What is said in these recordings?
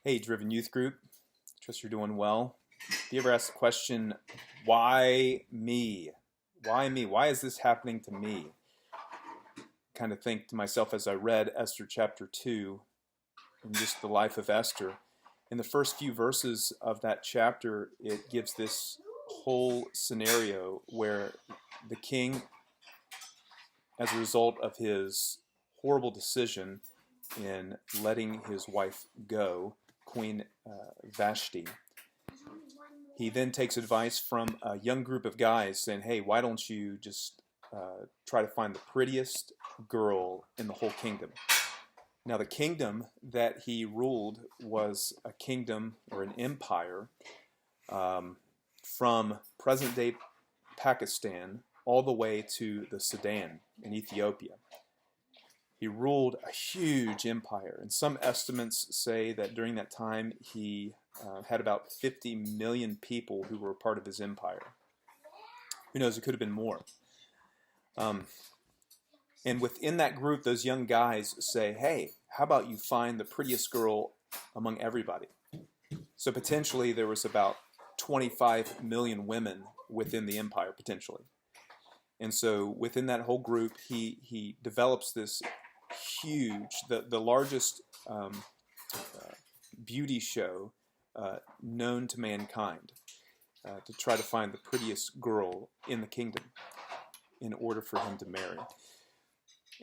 Hey, Driven Youth Group. Trust you're doing well. Have you ever asked the question, why me? Why me? Why is this happening to me? Kind of think to myself as I read Esther chapter 2 and just the life of Esther. In the first few verses of that chapter, it gives this whole scenario where the king, as a result of his horrible decision in letting his wife go, Queen Vashti, he then takes advice from a young group of guys saying, hey, why don't you just try to find the prettiest girl in the whole kingdom? Now, the kingdom that he ruled was a kingdom or an empire from present-day Pakistan all the way to the Sudan in Ethiopia. He ruled a huge empire, and some estimates say that during that time he had about 50 million people who were part of his empire. Who knows, it could have been more. And within that group, those young guys say, hey, how about you find the prettiest girl among everybody? So potentially there was about 25 million women within the empire, potentially. And so within that whole group, he develops this huge, the largest beauty show known to mankind to try to find the prettiest girl in the kingdom in order for him to marry.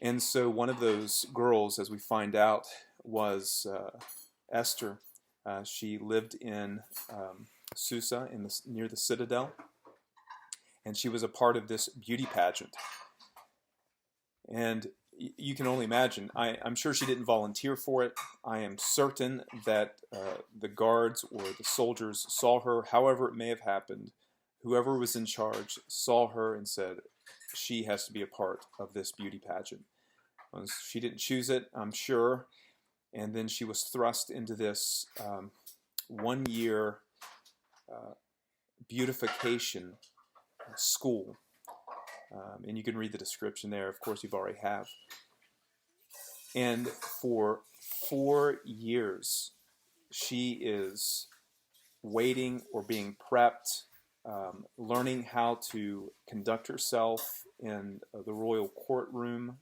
And so one of those girls, as we find out, was Esther. She lived in Susa near the citadel, and she was a part of this beauty pageant. And you can only imagine, I'm sure she didn't volunteer for it. I am certain that the guards or the soldiers saw her, however it may have happened. Whoever was in charge saw her and said, she has to be a part of this beauty pageant. She didn't choose it, I'm sure. And then she was thrust into this 1 year beautification school. And you can read the description there. Of course, you've already have. And for 4 years, she is waiting or being prepped, learning how to conduct herself in the royal courtroom,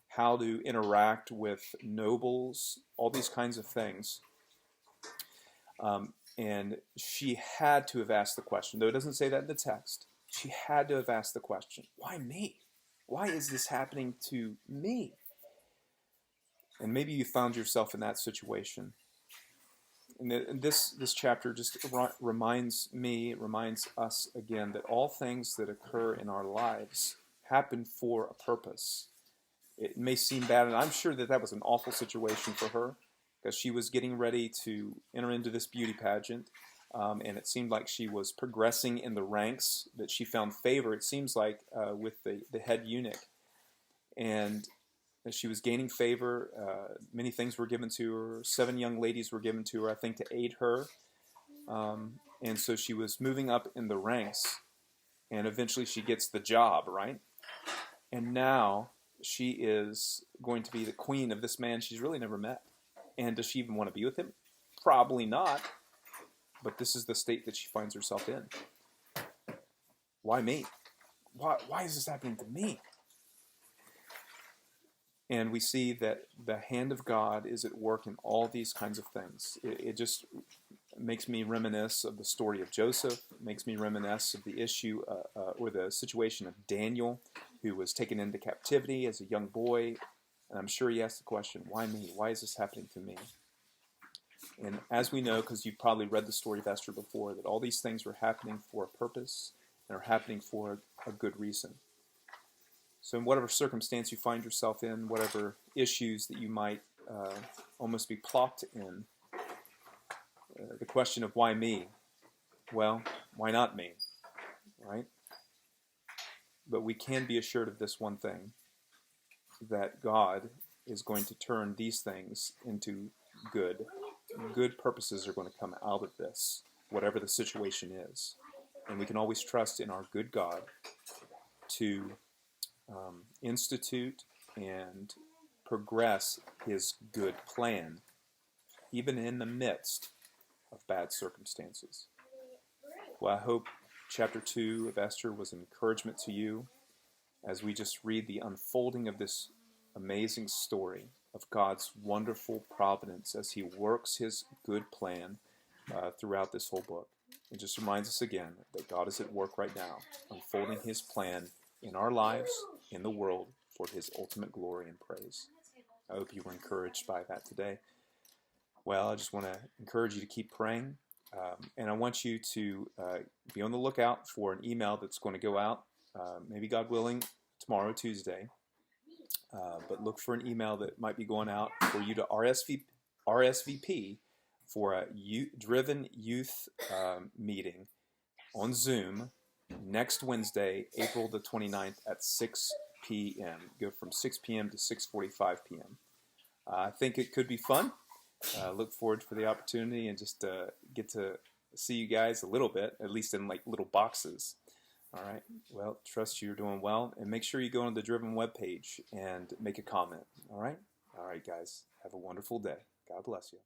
how to interact with nobles, all these kinds of things. And she had to have asked the question, though it doesn't say that in the text. She had to have asked the question, why me? Why is this happening to me? And maybe you found yourself in that situation. And this chapter just reminds us again that all things that occur in our lives happen for a purpose. It may seem bad, and I'm sure that was an awful situation for her, because she was getting ready to enter into this beauty pageant, and it seemed like she was progressing in the ranks, that she found favor, it seems like, with the head eunuch. And as she was gaining favor, many things were given to her. 7 young ladies were given to her, I think, to aid her. And so she was moving up in the ranks, and eventually she gets the job, right? And now she is going to be the queen of this man she's really never met. And does she even want to be with him? Probably not. But this is the state that she finds herself in. Why me? Why is this happening to me? And we see that the hand of God is at work in all these kinds of things. It just makes me reminisce of the story of Joseph. It makes me reminisce of the issue or the situation of Daniel, who was taken into captivity as a young boy. And I'm sure he asked the question, why me? Why is this happening to me? And as we know, because you've probably read the story of Esther before, that all these things were happening for a purpose and are happening for a good reason. So in whatever circumstance you find yourself in, whatever issues that you might almost be plopped in, the question of why me? Well, why not me? Right? But we can be assured of this one thing, that God is going to turn these things into good. Good purposes are going to come out of this, whatever the situation is. And we can always trust in our good God to institute and progress his good plan, even in the midst of bad circumstances. Well, I hope chapter 2 of Esther was an encouragement to you as we just read the unfolding of this amazing story of God's wonderful providence as he works his good plan throughout this whole book. It just reminds us again that God is at work right now, unfolding his plan in our lives, in the world, for his ultimate glory and praise. I hope you were encouraged by that today. Well, I just want to encourage you to keep praying, and I want you to be on the lookout for an email that's going to go out, maybe God willing, tomorrow, Tuesday. But look for an email that might be going out for you to RSVP for a driven youth meeting on Zoom next Wednesday, April the 29th at 6 p.m. Go from 6 p.m. to 6:45 p.m. I think it could be fun. Look forward for the opportunity and just get to see you guys a little bit, at least in like little boxes. All right. Well, trust you're doing well, and make sure you go on the Driven webpage and make a comment. All right. All right, guys. Have a wonderful day. God bless you.